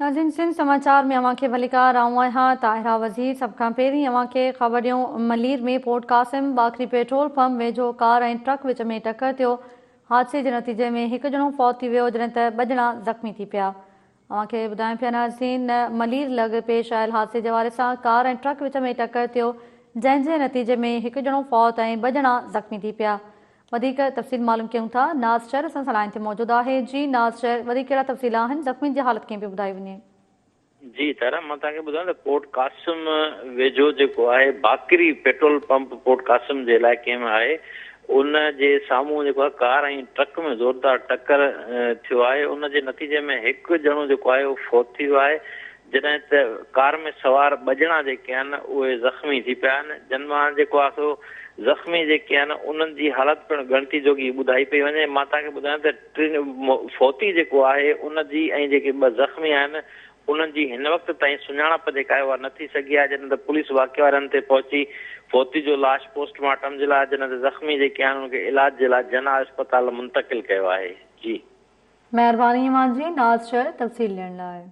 नाज़रीन, सिंध समाचार में अवां खे भलीकार आऊं आहियां ताहिरा वज़ीर। सभ खां पहिरीं अवां खे ख़बरियूं। मलीर में पोर्ट कासिम बाखरी पेट्रोल पंप वेझो कार ऐं ट्रक विच में टक्कर थियो। हादसे जे नतीजे में हिकु ॼणो फौत थी वियो जॾहिं त 2 ॼणा ज़ख़्मी थी पिया। अवां खे ॿुधायूं पिया नाज़रीन, मलीर लॻ पेश आयल हादसे जे हवाले सां कार ऐं ट्रक विच में टक्कर थियो, जंहिंजे नतीजे में हिकु ॼणो फौत ऐं 2 ॼणा ज़ख़्मी थी पिया। वधीक तफ़सील मालूम कयूं था। नाज़ शहर असां सां लाइन ते मौजूदु आहे। जी नाज़ शहर, वधीक कहिड़ा तफ़सील आहिनि? ज़ख़्मी जी हालत कीअं पई ॿुधाई वञे? जी तारा, मां तव्हांखे ॿुधायां त पोर्ट कासिम वेझो जेको आहे बाकरी पेट्रोल पंप पोर्ट कासिम जे इलाइक़े में आहे। उन जे साम्हूं जेको आहे कार ऐं ट्रक में ज़ोरदार टक्कर थियो आहे। उन जे नतीजे में हिकु ॼणो जेको आहे उहो फौत थी वियो आहे, जॾहिं त कार में सवार 2 ॼणा जेके आहिनि उहे ज़ख़्मी थी पिया आहिनि। जिन मां जेको आहे सो ज़ख़्मी जेके आहिनि उन्हनि जी हालत पिणु गणती जोगी ॿुधाई पई वञे। मां तव्हांखे ॿुधायां त 3 फौती जेको आहे उन जी ऐं जेके 2 ज़ख़्मी आहिनि उन्हनि जी हिन वक़्त ताईं सुञाणप जेका आहे उहा न थी सघी आहे। जॾहिं त पुलिस वाक़िए वारनि ते पहुची फौती जो लाश पोस्टमार्टम जे लाइ, जॾहिं त ज़ख़्मी जेके आहिनि उनखे इलाज जे लाइ जना अस्पताल मुंतक़िल कयो आहे। जी महिरबानी जी नाज़ शहर तफ़सील ॾियण लाइ।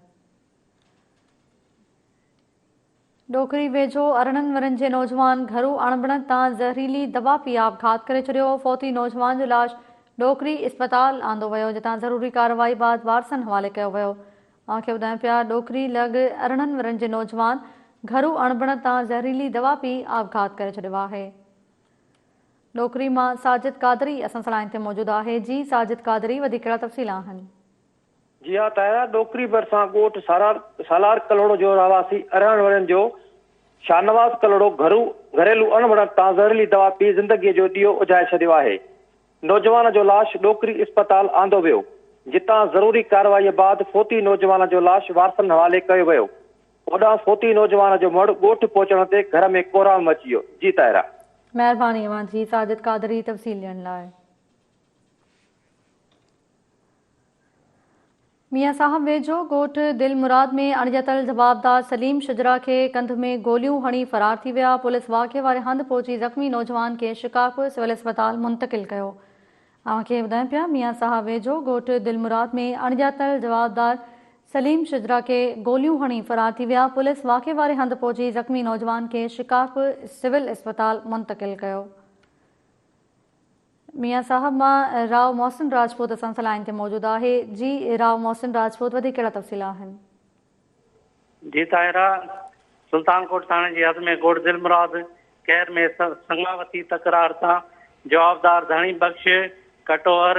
डोकरी वेझो 18 वरनि जे नौजवान घरू अणबणत तां ज़हरीली दवा पी आपघात करे छॾियो। फौती नौजवान जो लाश डोकरी इस्पताल आंदो वियो, जितां ज़रूरी कार्रवाई बाद वारसनि हवाले कयो वियो। तव्हांखे ॿुधायूं पिया, डोकरी लॻ 18 वरनि जे नौजवान घरू अणबणत तां ज़हरीली दवा पी आपघात करे छॾियो आहे। डोकरी मां साजिद कादरी असां सां लाइन ते मौजूदु आहे। जी साजिद कादरी, वधीक कहिड़ा तफ़सील आहिनि? जी हाँ ताया, डोकरी भरिसां ॻोठ सालार कलोड़ो जो रहवासी 18 वरनि जो शाहनवाज़ कलोड़ो घरेलू अणबणत तां ज़हरीली दवा पी ज़िंदगीअ जो ॾीओ उजाए छॾियो आहे। नौजवान जो लाश डोकरी इस्पताल आंदो वियो, जितां ज़रूरी कार्रवाईअ बाद फौती नौजवान जो लाश वारसनि हवाले कयो वियो। ओॾां फौती नौजवान जो मड़ ॻोठ पहुचण ते घर में कोराम मची वियो। जी ताहिरा। महिरबानी जी साजिद कादरी तफ़सील ॾियण लाइ। मियां साहब वेझो ॻोठ दिलमुराद में अणॼातल जवाबदार सलीम शुजरा खे कंध में गोलियूं हणी फरार थी विया। पुलिस वाक़िए वारे हंधि पहुची ज़ख़्मी नौजवान खे शिकारपुर सिविल अस्पताल मुंतक़िल कयो। तव्हांखे ॿुधायूं पिया, मियां साहब वेझो ॻोठ दिलमुराद में अणॼातल जवाबदार सलीम शुजरा खे गोलियूं हणी फरार थी विया। पुलिस वाक़िए वारे हंधि पहुची ज़ख़्मी नौजवान खे शिकारपुर सिविल अस्पताल मुंतक़िल कयो। मियां साहब मां राव मोहसिन राजपूत असां सां लाइन ते मौजूदु आहे। जी राव मोहसिन राजपूत, वधीक कहिड़ा तफ़सील आहिनि? जी ताहिरा, सुल्तानकोट थाणे जी हद में ॻोठ दिलमुराद कैर में संगावती तकरार तां जवाबदार धणी बख्श कटोहर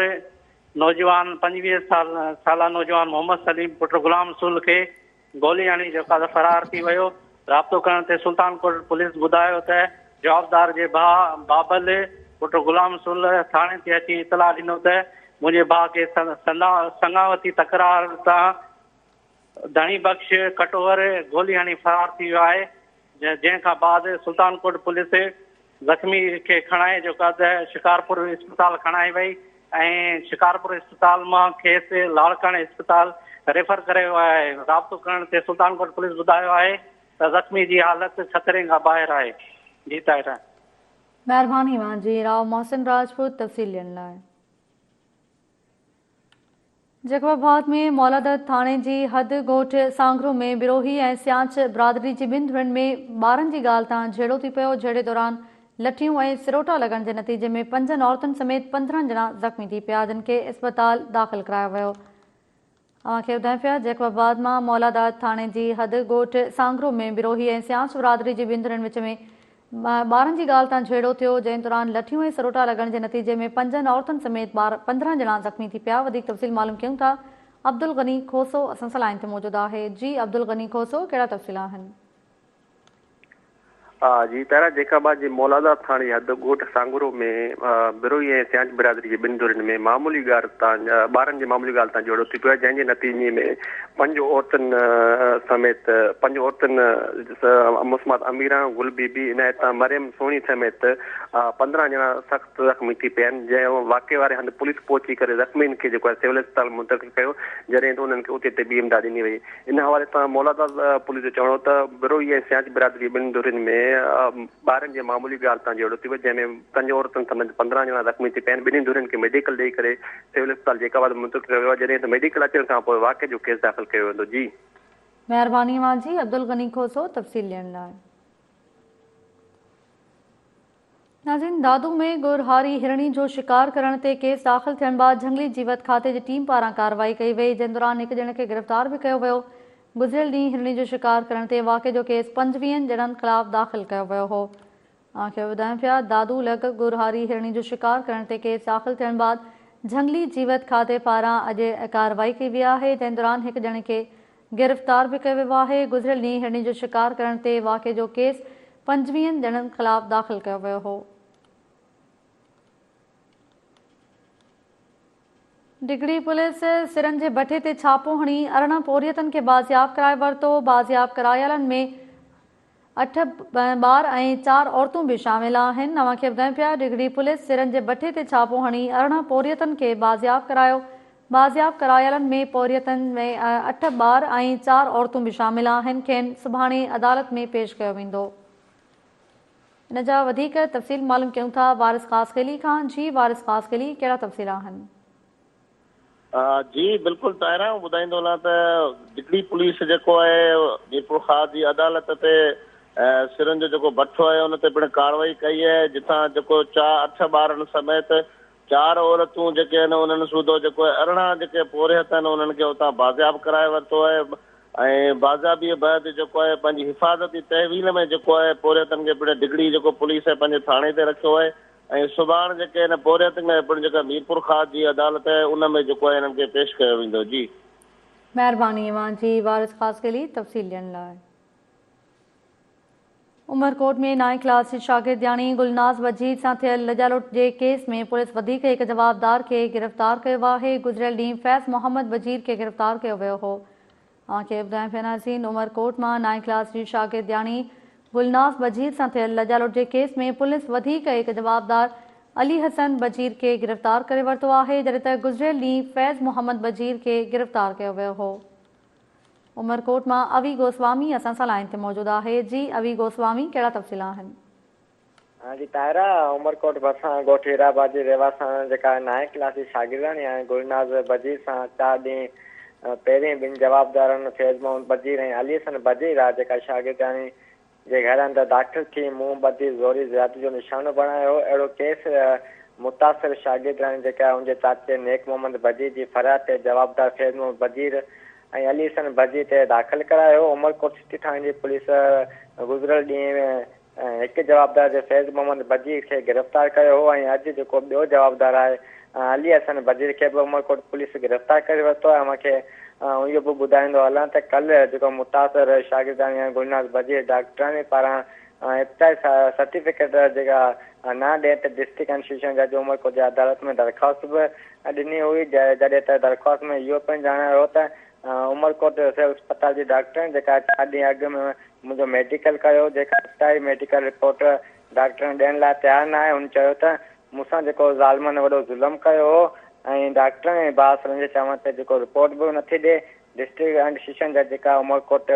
नौजवान 25 साला नौजवान मोहम्मद सलीम पुट गुलाम रसूल खे गोली हणी जेका फरार थी वियो। राब्तो करण ते सुल्तानकोट पुलिस ॿुधायो त जवाबदार जे भाउ बाबल पुट गुलाम रसूल थाणे ते अची इतला ॾिनो त मुंहिंजे भाउ खे संगावती तकरार तां धणी बख्श कटोहर गोली हणी फरार थी वियो आहे। जंहिंखां बाद सुल्तानकोट पुलिस ज़ख़्मी खे खणाए जेका त शिकारपुर इस्पताल खणाई वई ऐं शिकारपुर इस्पताल मां खेसि लाड़काणे इस्पताल रेफर करे वियो आहे। राब्तो करण ते सुल्तानकोट पुलिस ॿुधायो आहे त ज़ख़्मी जी हालत ख़तरे खां ॿाहिरि आहे। जी ताहिरा। महिरबानी जी राव मोहसिन राजपूत तफ़सील ॾियण लाइ। जैकबाबाद में मौलादत थाणे जी हद ॻोठ सांगरो में बिरोही ऐं सियांच बिरादरी जी 2 धुरनि में ॿारनि जी ॻाल्हि तां झेड़ो थी पियो। झेड़े दौरान लठियूं ऐं सिरोटा लॻण जे नतीजे में 5 औरतुनि समेत 15 ॼणा ज़ख़्मी थी पिया, जिन खे इस्पताल दाख़िल करायो वियो। तव्हांखे ॿुधायूं पिया, जैकबाबाद मां मौलादात थाणे जी हद ॻोठ सांगरो में बिरोही ऐं सियांच बिरादरी जी 2 धुरनि विच में ॿारनि जी ॻाल्हि तां झेड़ो थियो, जंहिं दौरान लठियूं ऐं सिरोटा लॻण जे नतीजे में 5 औरतुनि समेत 15 ॼणा ज़ख़्मी थी पिया। वधीक तफ़सील मालूम कयूं था। अब्दुल गनी खोसो असां सां लाइन ते मौजूदु आहे। जी अब्दुल गनी खोसो, कहिड़ा तफ़सील आहिनि? जी तारा, जैकाबाद जे मौलादा थाणे हद ॻोठ सांगरो में बिरोही ऐं सियांच बिरादरी जे 2 धुरनि में मामूली ॻाल्हि तां ॿारनि जी मामूली ॻाल्हि तां जोड़ो थी पियो आहे, जंहिंजे नतीजे में 5 औरतुनि समेत 5 औरतुनि मुस्मात अमीरा, गुल बीबी, इनायत मरियम सोनी समेत 15 ॼणा सख़्तु ज़ख़्मी थी पिया आहिनि। जंहिं वाक़िए वारे हंधि पुलिस पहुची करे ज़ख़्मीनि खे जेको आहे सिविल अस्पताल मुंतक़िल कयो, जॾहिं त उन्हनि खे उते तबी इमदाद ॾिनी वई। इन हवाले सां मौलादा पुलिस जो चवणो त बिरोही ऐं सियांच बिरादरी 2 धुरनि में ॿारनि जे मामूली ॻाल्हि तां जोड़ो थी वियो, जंहिंमें 5 औरतुनि समेत 15 ॼणा ज़ख़्मी थी पिया आहिनि। 2 धुरनि खे मेडिकल ॾेई करे सिविल अस्पताल जैकाबाद मुंतक़िल कयो आहे, जॾहिं त मेडिकल अचण खां पोइ वाक़िए जो केस दाख़िल कयो वेंदो। जी महिरबानी जी अब्दुल गनी खोसो तफ़सील ॾियण लाइ। नाज़रीन, दादू में गुरहारी हिरणी जो शिकार करण ते केस दाख़िल थियण बाद झंगली जीवत खाते जी टीम पारां कार्रवाई कई वई, जिन दौरान हिकु ॼणे खे गिरफ़्तार भी कयो वियो। गुज़िरियल ॾींहुं हिरणी जो शिकार करण ते वाक़े जो केस 25 ॼणनि ख़िलाफ़ दाख़िल कयो वियो हो। तव्हांखे ॿुधायूं पिया, दादू लॻ गुरहारी हिरणी जो शिकार करण ते केस दाख़िल थियण बाद झंगली जीवत खाते पारां अॼु कार्रवाई कई वई आहे, जंहिं दौरान हिकु ॼणे खे गिरफ़्तार भी कयो वियो आहे। गुज़िरियल ॾींहुं हिरणी जो शिकार करण ते वाक़े जो केस 25 ॼणनि ख़िलाफ़ दाख़िल कयो वियो हो। डिगड़ी पुलिस सिरनि जे भठे ते छापो हणी 18 पोरियतनि खे बाज़ियाब कराए वरितो। बाज़ियाब करायलनि में 8 ॿार ऐं 4 औरतूं भी शामिल आहिनि। तव्हांखे ॿुधायूं पिया, डिगड़ी पुलिस सिरनि जे भठे ते छापो हणी 18 पोरियतनि खे बाज़ियाब करायो। बाज़ियाब करायलनि में पोरियतनि में 8 ॿार ऐं 4 औरतूं भी शामिल आहिनि, खेनि सुभाणे अदालत में पेश कयो वेंदो। इन जा वधीक तफ़सील मालूम कयूं था वारिस ख़ासकेली खां। जी वारिस ख़ासकेली, कहिड़ा तफ़सील आहिनि? जी बिल्कुल ताहिरा, ॿुधाईंदो हलां त डिगड़ी पुलिस जेको आहे मीरपुर ख़ास जी अदालत ते सिरनि जो जेको भठो आहे उन ते पिणु कार्रवाई कई आहे, जितां जेको 8 ॿारनि समेत 4 औरतूं जेके आहिनि उन्हनि सूधो जेको आहे 18 जेके पोरियत आहिनि उन्हनि खे उतां बाज़ियाब कराए वरितो आहे। ऐं बाज़ियाबीअ बैदि जेको आहे पंहिंजी हिफ़ाज़ती तहवील में जेको आहे पोरियतनि खे पिणु डिगड़ी जेको पुलिस आहे पंहिंजे थाणे ते रखियो आहे। ऐं सुभाणे जेके आहिनि पोरियतनि खे पिणु जेका मीरपुर ख़ास जी अदालत आहे उन में जेको आहे हिननि खे पेश कयो वेंदो। जी महिरबानी जी वारिस ख़ासकेली तफ़सील ॾियण लाइ। उमरकोट में 9वीं क्लास जी शागिर्दियाणी गुलनाज़ वजीद सां थियल लजालुट जे केस में पुलिस वधीक हिकु जवाबदार खे गिरफ़्तार कयो आहे। गुज़िरियल ॾींहुं फैज़ मोहम्मद वजीर खे गिरफ़्तार कयो वियो हो। तव्हांखे ॿुधायूं पिया नाज़रीन, उमरकोट मां 9वीं क्लास जी शागिर्दियाणी गुलनाज़ वजीर सां थियल लजालुट जे केस में पुलिस वधीक हिकु जवाबदार अली हसन वजीर खे गिरफ़्तार करे वरितो आहे, जॾहिं त गुज़िरियल ॾींहुं फैज़ मोहम्मद वजीर खे गिरफ़्तार कयो वियो हो। उमरकोट मां अवी गोस्वामी असां सां लाइन ते मौजूदु आहे। जी अवी गोस्वामी, कहिड़ा तफ़सील आहिनि? हाँ जी ताहिरा, उमरकोट भरिसां ॻोठ हीराबाद जी रहवासां जेका 9वीं क्लास जी शागिर्दाणी आहे गुलनाज़ वजीर सां 4 ॾींहं पहिरीं 2 जवाबदारनि फैज़ मोहम्मद वजीर ऐं अली हसन वजीर आहे जेका शागिर्दाणी जे घर अंदरि दाख़िल थी मुंहुं बदी ज़ोरी ज़्यादती जो निशानो बणायो हो। अहिड़ो केस मुतासिर शागिर्दाणी जेका उनजे चाचे नेक मोहम्मद वजीर जी फरियाद ते जवाबदार फैज़ मोहम्मद वजीर ऐं अली हसन वजीर ते दाख़िल करायो। उमरकोट सिटी थाणे जी पुलिस गुज़िरियल ॾींहुं हिकु जवाबदार जे फैज़ मोहम्मद वजीर खे गिरफ़्तार कयो हो ऐं अॼु जेको ॿियो जवाबदार आहे अली हसन वजीर खे बि उमरकोट पुलिस गिरफ़्तार करे वरितो आहे। मूंखे इहो बि ॿुधाईंदो हलां त कल्ह जेको मुतासिर शागिर्दाणी गुलनाज़ वजीर डॉक्टराणी पारां इब्तिदाई सर्टिफिकेट जेका न ॾियण ते डिस्ट्रिक्ट एंड सेशन जज उमरकोट जी अदालत में दरख़्वास्त बि ॾिनी हुई, जॾहिं त दरख़्वास्त में इहो पिणु ॼाणायो हो त उमरकोट सिविल अस्पताल जी डॉक्टरनि जेका 4 ॾींहं अॻु में मुंहिंजो मेडिकल कयो, जेका इब्तिदाई मेडिकल रिपोर्ट डॉक्टरनि ॾियण लाइ तयारु न आहे। हुन चयो त मूंसां जेको ज़ालिमनि वॾो ज़ुल्म कयो हो ऐं डॉक्टर ऐं भाउ जे चवण ते जेको रिपोर्ट बि नथी ॾिए। डिस्ट्रिक्ट एंड सेशन जज जेका उमरकोट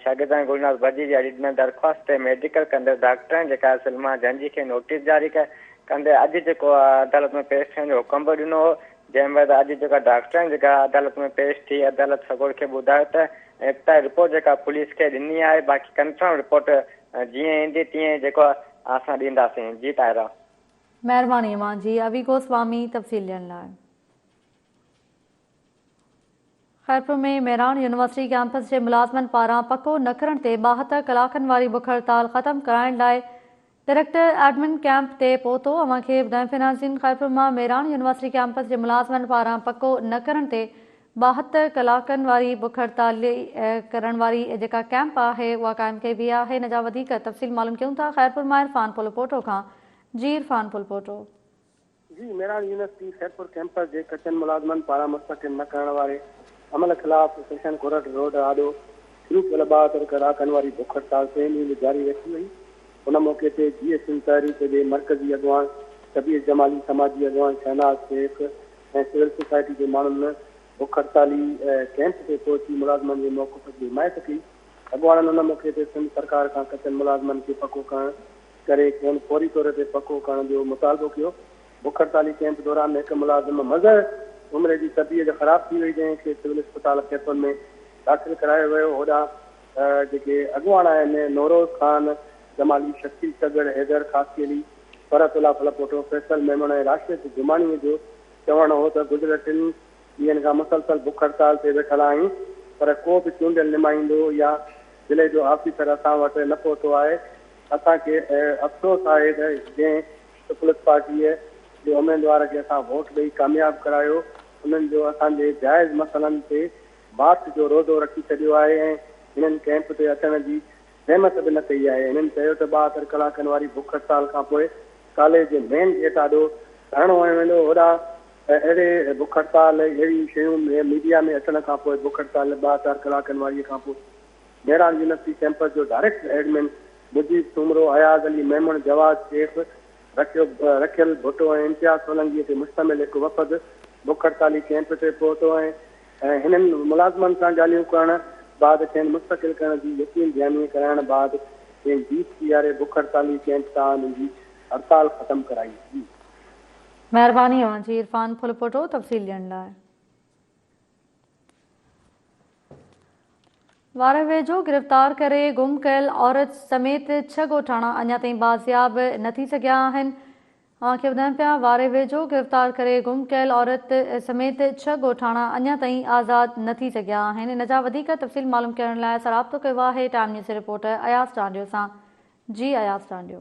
शागिर्दाणी गुलनाज़ वजीर जी अॼु दरख़्वास्त ते मेडिकल कंदे डॉक्टरनि जेका सलमा जंजी खे नोटिस जारी कंदे अॼु जेको अदालत में पेश थियण जो हुकुम बि ॾिनो हो, जंहिं महिल अॼु जेका डॉक्टरनि जेका अदालत में पेश थी अदालत सगोड़ खे ॿुधायो त इब्तिदाई रिपोर्ट जेका पुलिस खे ॾिनी आहे, बाक़ी कंफर्म रिपोर्ट जीअं ईंदी तीअं जेको असां ॾींदासीं। जी ताहिरा, महिरबानी जी अवी गोस्वामी तफ़सील ॾियण लाइ। खैरपुर में मेरान यूनिवर्सिटी कैंपस जे मुलाज़मनि पारां पको न करण ते 72 कलाकनि वारी बुख हड़ताल ख़त्म कराइण लाइ डायरेक्टर एडमिन कैंप ते पहुतो। अव्हांखे ॿुधायूं पिया नाज़रीन, खैरपुर मां मेरान यूनिवर्सिटी कैंपस जे मुलाज़मनि पारां पको न करण ते 72 कलाकनि वारी बुख हड़ताल करण वारी जेका कैंप आहे उहा क़ाइमु कई वई आहे। इन जा वधीक तफ़सील मालूम कयूं था खैरपुर मां इरफान पुलपोटो खां। जी इरफान पुलपोटो। जी मेरान यूनिवर्सिटी खैरपुर कैंपस जे कचनि मुलाज़मनि पारां मुस्तक़िल न करण वारे अमल ख़िलाफ़ सेशन कोर्ट रोड आॾो शुरू कयल 72 कलाकनि वारी बुख हड़ताल 3 ॾींहं जारी रखी वई। उन मौक़े ते GSM तहरीक जे मरकज़ी अॻवान शबीर जमाली, समाजी अॻवान शहनाज शेख ऐं सिविल सोसाइटी जे माण्हुनि बुख हड़ताली कैंप ते पहुची मुलाज़मनि जे मौक़फ़ जी हिमायत कई। अॻवाननि उन मौक़े ते सिंध सरकार खां कचनि मुलाज़मनि खे पको करण करे खेनि फौरी तौर ते पको करण जो मुतालबो कयो। बुख हड़ताली कैंप दौरान हिकु मुलाज़िम मज़हर उमिरि जी तबीयत ख़राब थी वई, जंहिंखे सिविल अस्पताल खैरपुर में दाख़िल करायो वियो। होॾां जेके अॻुवान आहिनि नौरोज़ खान, जमाली शक्ति सगड़, हैदर कासियली, फरतुल्ला फलपोटो, फैसल मेमन ऐं राशिद जुमानीअ जो चवणु हो त गुज़िरियल 3 ॾींहंनि खां मुसलसल बुख हड़ताल ते वेठल आहियूं, पर को बि चूंडियल नुमाइंदो या ज़िले जो ऑफिसर असां वटि न पहुतो आहे। असांखे अफ़सोस आहे त जंहिं पीपल्स पार्टीअ जे उमेदवार खे असां वोट ॾेई कामयाबु करायो, उन्हनि जो असांजे जाइज़ मसइलनि ते बात जो रोज़ो रखी छॾियो आहे ऐं हिननि कैंप ते अचण जी सहमत बि न कई आहे। हिननि चयो त 72 कलाकनि वारी बुख हड़ताल खां पोइ कॉलेज जे मेन गेट आॾो धरणो हणियो वेंदो। होॾां अहिड़े बुख हड़ताल अहिड़ी शयूं मीडिया में अचण खां पोइ बुख हड़ताल 72 कलाकनि वारीअ खां पोइ मेहरान यूनिवर्सिटी कैंपस जो डायरेक्ट एडमिन मुजीब सुमरो, अयाज़ अली मेमन, जवाद शेख, रखियल भुट्टो ऐं इम्तियाज़ सोलंकीअ ते मुश्तमिल हिकु वफ़द बुख हड़ताली कैंप ते पहुतो ऐं हिननि मुलाज़िमनि सां ॻाल्हियूं करण बाद खेनि मुस्तक़िल करण जी यकीन ध्यानी कराइण बाद खेनि जीत पीआरे बुख हड़ताली कैंप तां हुनजी हड़ताल ख़तमु कराई। महिरबानी अवांजी इरफान फुलपोटो तफ़सील ॾियण लाइ। वार वेझो गिरफ़्तार करे गुम कयल औरत समेत 6 ॻोठाणा अञा ताईं बाज़ियाब न थी सघिया आहिनि। तव्हांखे ॿुधायूं पिया वारे वेझो गिरफ़्तार करे गुम कयल औरत समेत 6 ॻोठाणा अञा ताईं आज़ाद न थी सघिया आहिनि। इन जा वधीक तफ़सील मालूम करण लाइ असां राब्तो कयो आहे टाइम न्यूज़ रिपोर्टर अयाज़ टांडियो सां। जी अयाज़ टांडियो।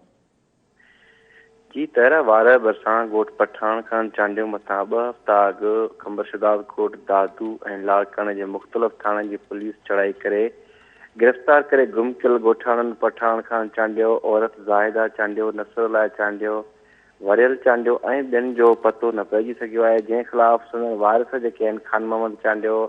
जी तहरा वार बरसां ॻोठ पठान खान चांडियो मथां 2 हफ़्ता अॻु खंबर शदाद कोट दादू ऐं लाड़काणे जे मुख़्तलिफ़ थाणनि जी पुलिस चढ़ाई करे गिरफ़्तार करे गुम कयल ॻोठाणनि पठान खान चांडियो, औरत ज़ाहिदा चांडियो, नसरुल्ला चांडियो, वरियल चांडियो ऐं ॿियनि जो पतो न पइजी सघियो आहे, जंहिं ख़िलाफ़ संदन वारिस जेके आहिनि खान मोहम्मद चांडियो,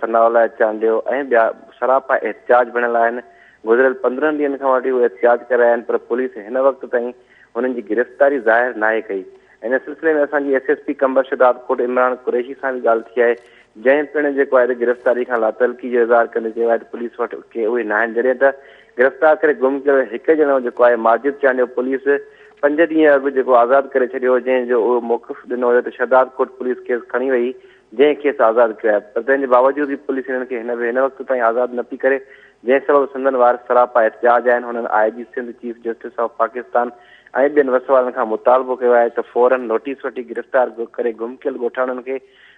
सनाउल्ला चांडियो ऐं ॿिया सरापा एहतिजाज बणियल आहिनि। गुज़िरियल 15 ॾींहंनि खां वठी उहे एहतिजाज कराया आहिनि, पर पुलिस हिन वक़्त ताईं हुननि जी गिरफ़्तारी ज़ाहिर नाहे कई। इन सिलसिले में असांजी SSP कंबर शदाद कोट इमरान कुरैशी सां बि ॻाल्हि थी आहे, जंहिं पिणु जेको आहे गिरफ़्तारी खां लातलकी जो इज़हार कंदे चयो आहे त पुलिस वटि के उहे न आहिनि, जॾहिं त गिरफ़्तार करे गुम कयल हिकु ॼणो जेको आहे माजिद चांडियो पुलिस 5 ॾींहं अॻु जेको आज़ादु करे छॾियो, जंहिंजो उहो मौक़िफ़ ॾिनो हुयो त शदाद कोट पुलिस केस खणी वई, जंहिं केस आज़ादु कयो आहे, पर तंहिंजे बावजूदि पुलिस हिननि खे हिन वक़्त ताईं आज़ादु न पई करे, जंहिं सबबु संदन वारिस सरापा एहतिजाज आहिनि। हुननि IG Sindh chief justice of Pakistan ऐं ॿियनि वसवारनि खां मुतालबो कयो आहे त फौरन नोटिस वठी गिरफ़्तार करे गुम कयल ॻोठाणनि खे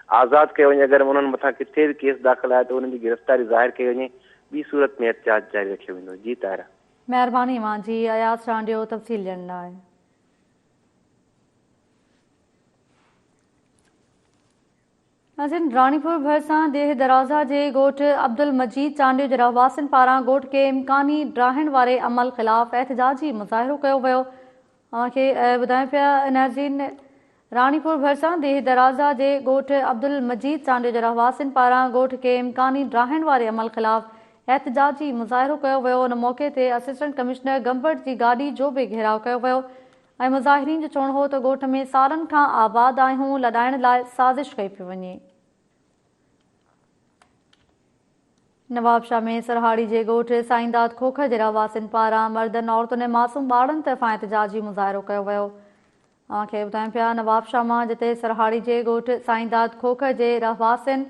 आज़ादु कयो वञे। अगरि उन्हनि मथां किथे बि केस दाख़िल आहे त उन्हनि जी गिरफ़्तारी ज़ाहिर कई वञे, ॿी सूरत में एहतिजाज जारी रखियो वेंदो। जी ताहिरा। महिरबानी अवांजी अयाज़ टांडियो तफ़सील ॾियण लाइ। रानीपुर भरिसां देह दराज़ा जे ॻोठ अब्दुल मजीद चांडियो जे रहवासियुनि पारां ॻोठ खे इम्कानी ड्राहिण वारे अमल ख़िलाफ़ एहतिजाजी मुज़ाहिरो कयो वियो। तव्हांखे ॿुधायूं पिया नाज़रीन, रानीपुर भरिसां देह दराज़ा जे ॻोठ अब्दुल मजीद चांडियो जे रहवासियुनि पारां ॻोठ खे इम्कानी ड्राहिण वारे अमल ख़िलाफ़ एहतिजाजी मुज़ाहिरो कयो वियो। उन मौक़े ते असिस्टेंट कमिश्नर गंबट जी गाॾी जो बि घेराव कयो वियो ऐं मुज़ाहिरीन जो चवणु हो त ॻोठ में सालनि खां आबाद आहियूं, लॾाइण लाइ साज़िश कई पई वञे। नवाबशाह में सरहाड़ी जे ॻोठ साईंदाद खोखर जे रहवासियुनि पारां मर्दनि औरतुनि ऐं मासूम ॿारनि तरफ़ां एहतिजाजी मुज़ाहिरो कयो वियो। तव्हांखे ॿुधायूं पिया नवाबशाह मां जिते सरहाड़ी जे ॻोठ साईंदाद खोखर जे रहवासियुनि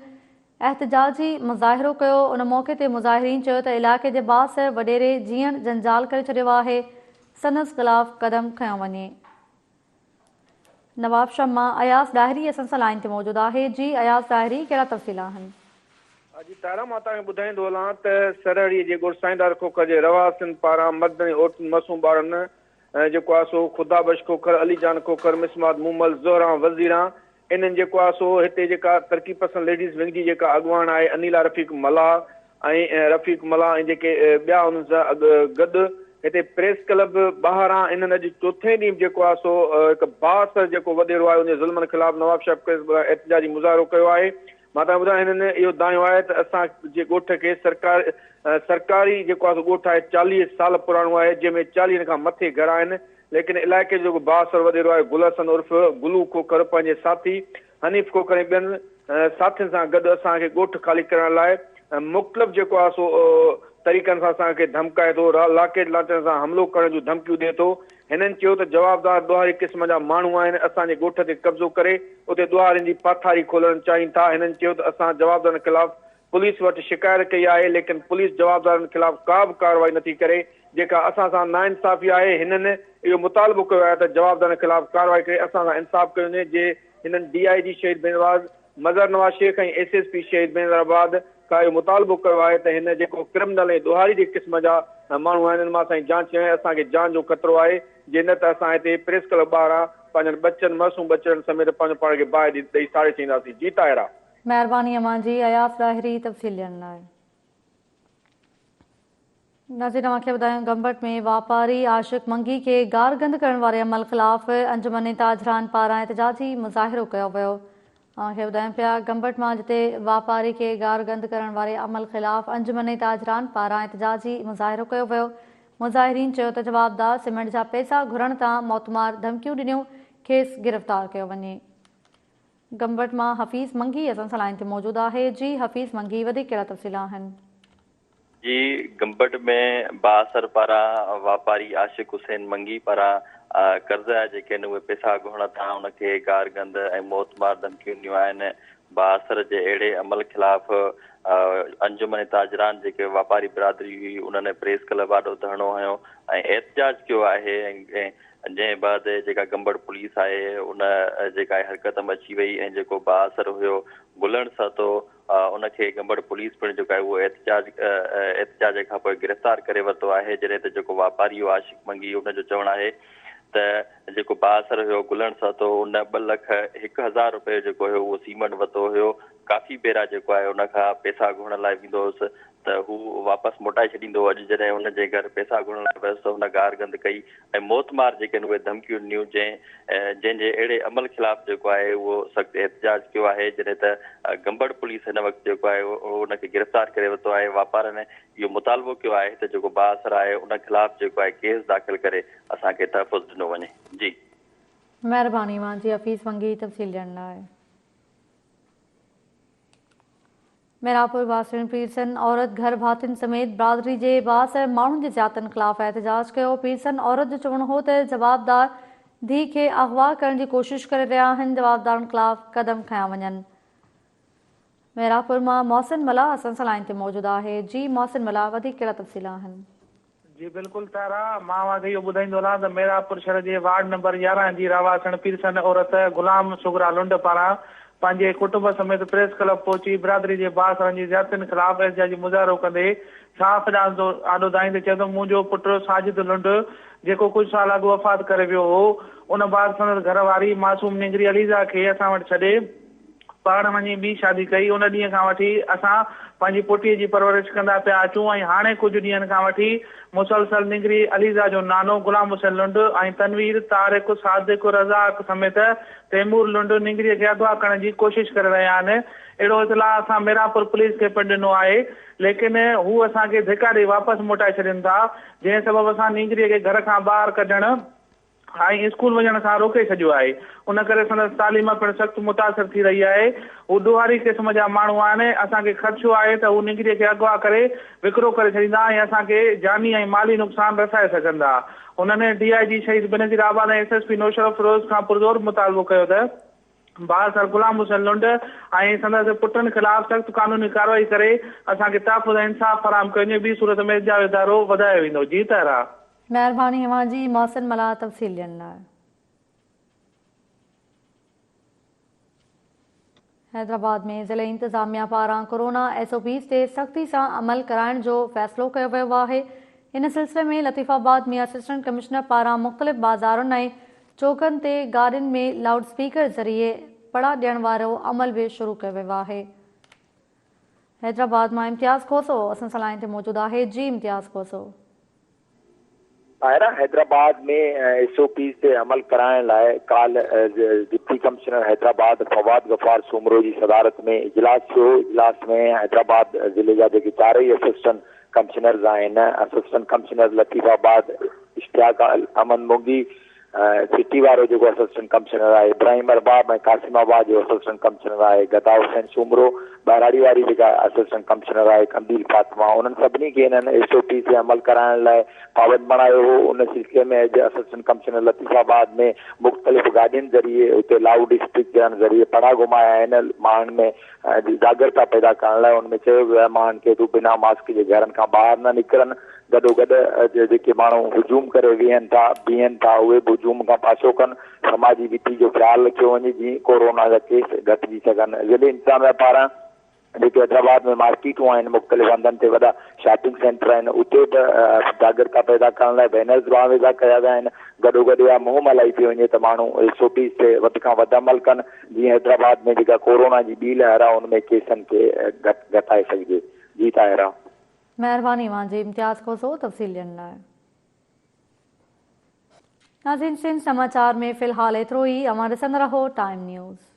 एहतिजाजी मुज़ाहिरो कयो, उन मौक़े ते मुज़ाहिरीन चयो त इलाइक़े जे बास वॾेरे जीअण जंजाल करे छॾियो आहे, संदसि ख़िलाफ़ क़दम खयो वञे। नवाबशाह मां अयाज़ डायरी असां सां लाइन ते मौजूदु आहे। जी अयाज़ डायरी, कहिड़ा तफ़सील आहिनि? जी तारा, मां तव्हांखे ॿुधाईंदो हलां त सरहड़ी जे ॻोठ साईंदाद खोखर जे रहवासियुनि पारां मर्दनि औरतुनि मासूम ॿारनि जेको आहे सो ख़ुदाबश खोखर, अलीजान खोखर, मिसमाद मूमल, ज़ोहरा वज़ीरा, इन्हनि जेको आहे सो हिते जेका तरक़ी पसंद लेडीज़ विंग जी जेका अॻुवान आहे अनीला रफ़ीक मला ऐं रफ़ीक मला ऐं जेके ॿिया उन्हनि सां गॾु हिते प्रेस क्लब ॿाहिरां इन्हनि अॼु चोथे ॾींहुं जेको आहे सो हिकु बास जेको वधेरो आहे उन ज़ुल्मनि ख़िलाफ़ नवाबशाह एहतिजाजी मुज़ाहिरो कयो आहे। मां तव्हांखे ॿुधायां हिननि इहो दायो आहे त असांजे ॻोठ खे सरकारी जेको आहे ॻोठ आहे 40 साल पुराणो आहे, जंहिंमें 40 खां मथे घर आहिनि, लेकिन इलाइक़े जो जेको बासर वधेरो आहे गुलहसन उर्फ़ गुलू खोखर पंहिंजे साथी हनीफ़ खोखर ऐं ॿियनि साथियुनि सां गॾु असांखे ॻोठ ख़ाली करण लाइ मुख़्तलिफ़ जेको आहे सो तरीक़नि सां असांखे धमकाए थो, लाकेट लांचनि सां हमिलो करण जूं धमकियूं ॾिए थो। हिननि चयो त जवाबदार ॾोहारी क़िस्म जा माण्हू आहिनि, असांजे ॻोठ ते कब्ज़ो करे उते ॾोहारियुनि जी पाथारी खोलणु चाहिनि था। हिननि चयो त असां जवाबदारनि ख़िलाफ़ पुलिस वटि शिकायत कई आहे, लेकिन पुलिस जवाबदारनि खिलाफ़ का बि कार्रवाई नथी करे। जेका असां सां नाइंसाफ़ी आहे, हिननि इहो मुतालबो कयो आहे त जवाबदारनि खिलाफ़ कार्रवाई करे असां सां इंसाफ़ कयो वञे। जे हिननि DIG शहीद बेनवाज़, मज़र नवाज़ शेख ऐं SSP शहीद बेनवाज़ का इहो मुतालबो कयो आहे त हिन जेको क्रिमिनल ऐं ॾोहारी जे क़िस्म जा माण्हू आहिनि, हिननि मां असांजी जांच कयूं। असांखे जान जो ख़तरो आहे, जे न त असां हिते प्रेस क्लब ॿाहिरां पंहिंजनि बच्चनि, मासूम बच्चनि समेत पंहिंजो पाण खे बाहि ॾेई साड़े छॾींदासीं। जी ताहिरा। महिरबानी अमां जी अयास लाहिरी तफ़सील ॾियण लाइ। नाज़रीन, तव्हांखे ॿुधायूं गंबट में वापारी आशिक मंगी खे गारगंद करण वारे अमल ख़िलाफ़ अंजुमन ताजरान पारां एहतजाजी मुज़ाहिरो कयो वियो। तव्हांखे ॿुधायूं पिया गंबट मां जिते वापारी खे गारगंद करण वारे अमल ख़िलाफ़ अंजुमन ताजरान पारां एहतजाजी मुज़ाहिरो कयो वियो। मुज़ाहिरीन चयो त जवाबदार सीमेंट जा पैसा घुरण तां मौतमार धमकियूं ॾिनियूं, खेसि गिरफ़्तार कयो वञे। गंबट मां हफ़ीज़ मंगी असां सां लाइन ते मौजूदु आहे। जी हफ़ीज़ मंगी, वधीक कहिड़ा तफ़सील आहिनि? जी, गंबट में बासर पारां वापारी आशिक हुसैन मंगी पारां कर्ज़ा जेके आहिनि उहे पैसा घुरण तां उनखे गारगंद ऐं मौतमार धमकियूं ॾिनियूं आहिनि। बासर जे अहिड़े अमल ख़िलाफ़ अंजुमन ताजरान जेके वापारी बिरादरी हुई, उन्हनि प्रेस क्लब आॾो धरणो हयो ऐं एहतजाज कयो आहे। ऐं जंहिं बाद जेका गंबट पुलिस आहे उन जेका हरकत में अची वई ऐं जेको बासर हुयो गुलण सतो उनखे गंबट पुलिस पिणु जेको आहे उहो एहतजाज खां पोइ गिरफ़्तार करे वरितो आहे। जॾहिं त जेको वापारी हो आशिक मंगी, उनजो चवणु आहे त जेको बासर हुयो गुलण सतो उन 2,01,000 रुपए जेको हुयो उहो सीमेंट वरितो हुयो। काफ़ी भेरा जेको आहे उनखां पैसा घुरण लाइ वेंदो हुयुसि त हू वापसि मोटाए छॾींदो। अॼु जॾहिं हुनजे घर पैसा घुरण लाइ वियुसि त हुन गारगंद कई ऐं मौतमार जेके आहिनि उहे धमकियूं ॾिनियूं। जंहिंजे अहिड़े अमल ख़िलाफ़ जेको आहे उहो सख़्तु एहतजाज कयो आहे। जॾहिं त गंबट पुलिस हिन वक़्तु जेको आहे उनखे गिरफ़्तार करे वरितो आहे। वापारनि इहो मुतालबो कयो आहे त जेको बासर आहे उन ख़िलाफ़ जेको आहे केस दाख़िल करे असांखे तहफ़ुज़ ॾिनो वञे। जी महिरबानी मां जी हफ़ीज़ मंगी तफ़सील ॾियण लाइ। मेरापुर वासियुनि पीरसन औरत घर भातियुनि समेत बिरादरी जे बासर माण्हुनि जे ज़ियातनि ख़िलाफ़ एहतजाज कयो। पीरसन औरत जो चवणो हो त जवाबदार धीउ खे अगवा करण जी कोशिश करे रहिया आहिनि, जवाबदारनि ख़िलाफ़ क़दम खयां वञनि। मेरापुर मां मोहसिन मला असां सां लाइन ते मौजूदु आहे। जी मोहसिन मला, वधीक कहिड़ा तफ़सील आहिनि? जी बिल्कुलु तारा, मां इहो ॿुधाईंदो रहां त मेरापुर शहर जे वार्ड नंबर 11 जी रवासण पीरसन औरत गुलाम सुगरा लुंड पारां पंहिंजे कुटुंब समेत प्रेस क्लब पहुची बिरादरी जे बासरनि जी ज़ियादतियुनि ख़िलाफ़ एहतजाजी मुज़ाहिरो कंदे साफ़ आॾो दाईंदे चयो त मुंहिंजो पुटु साजिद लुंड जेको कुझु साल अॻु वफ़ात करे वियो हो, उन बाद संदसि घरवारी मासूम निंगरी अलीज़ा खे असां वटि छॾे पाण वञी ॿी शादी कई। उन ॾींहं खां वठी असां पंहिंजी पोटीअ जी परवरिश कंदा पिया अचूं ऐं हाणे कुझु ॾींहंनि खां वठी मुसलसल निंगरी अलीज़ा जो नानो गुलाम हुसैन लुंड ऐं तनवीर, तारिक, सादिक, रज़ाक समेत तैमूर लुंड निंगरीअ खे अगवा करण जी कोशिश करे रहिया आहिनि। अहिड़ो इतलाह असां मेरापुर पुलिस खे पिणु ॾिनो आहे, लेकिन हू असांखे धिका ॾेई वापसि मोटाए छॾनि था, जंहिं सबबु असां निंगरीअ खे घर खां ॿाहिरि कढणु ऐं स्कूल वञण खां रोके छॾियो आहे। उन करे संदसि तालीम पिणु सख़्तु मुतासिर थी रही आहे। हू ॾोहारी क़िस्म जा माण्हू आहिनि। असांखे ख़दशो आहे त हू निंगरीअ खे अगवा करे विकिरो करे छॾींदा ऐं असांखे जानी ऐं माली नुक़सान रसाए सघंदा। हुननि DIG शहीद बेनज़ीर आबाद ऐं SSP नौशरफ फिरोज़ खां पुरज़ोर मुतालबो कयो त बासर गुलाम हुसैन लुंड ऐं संदसि पुटनि ख़िलाफ़ सख़्तु कानूनी कार्रवाई करे असांखे तहफ़ुज़ ऐं इंसाफ़ फराहम कयो वञे। ॿी सूरत में एहतजाज इदारो वधायो वेंदो। जी तारा। महिरबानी अवां जी मोहसिन मला तफ़सील ॾियण लाइ। हैदराबाद में ज़िले इंतज़ामिया पारां कोरोना SOPs ते सख़्ती सां अमल कराइण जो फ़ैसिलो कयो वियो आहे। इन सिलसिले में लतीफ़ाबाद में असिस्टेंट कमिश्नर पारां मुख़्तलिफ़ बाज़ारुनि ऐं चौकनि ते गाॾियुनि में लाउड स्पीकर ज़रिए पड़ा ॾियण वारो अमल बि शुरू कयो वियो आहे। हैदराबाद मां इम्तियाज़ खोसो असां सां लाइन ते मौजूदु आहे। जी इम्तियाज़ खोसो। हैदराबाद में SOPs ते अमल कराइण लाइ काल डिप्टी कमिश्नर हैदराबाद फवाद गफ़ार सूमरो जी सदारत में इजलास थियो। इजलास में हैदराबाद ज़िले जा जेके चारई असिस्टेंट कमिश्नर्स आहिनि, असिस्टेंट कमिश्नर लतीफ़ाबाद इश्तियाक अमन मुंगी, सिटी वारो जेको असिस्टेंट कमिश्नर आहे इब्राहिम अरबाब ऐं कासिमाबाद जो असिस्टेंट कमिश्नर आहे गदा हुसैन सूमरो ॿाहिराड़ी वारी जेका असिस्टेंट कमिश्नर आहे कंदील फातिमा उन्हनि सभिनी खे हिननि SOP ते अमल कराइण लाइ पाबंद बणायो हो। उन सिलसिले में अॼु असिस्टेंट कमिश्नर लतीफ़ाबाद में मुख़्तलिफ़ गाॾियुनि ज़रिए हुते लाउड स्पीक करण ज़रिए पड़ा घुमाया आहिनि माण्हुनि में जागरूकता पैदा करण लाइ। उनमें चयो वियो आहे माण्हुनि खे तूं बिना मास्क जे घरनि खां ॿाहिरि न निकिरनि। गॾोगॾु जेके माण्हू हुजूम करे बीहनि था उहे बि हुजूम खां पाछो कनि। समाजी विधी जो ख़्यालु रखियो वञे जीअं कोरोना जा केस घटिजी सघनि। ज़िले इंतज़ामिया पारां जेके हैदराबाद में मार्केटूं आहिनि मुख़्तलिफ़ हंधनि ते वॾा शॉपिंग सेंटर आहिनि उते बि जागरूकता पैदा करण लाइ बैनर्स बि आवेज़ा कया विया आहिनि। गॾोगॾु इहा मुहिम हलाई थी वञे त माण्हू SOP ते वधि खां वधि अमल कनि जीअं हैदराबाद में जेका कोरोना जी ॿी लहर आहे उनमें केसनि खे घटाए सघिजे। जी ताहिरा, महिरबानी मुंहिंजे इम्तियाज़ खोसो तफ़सील ॾियण लाइ। नाज़रीन, सिंध समाचार में फ़िलहाल एतिरो ई। अवां ॾिसंदा रहो टाइम न्यूज़।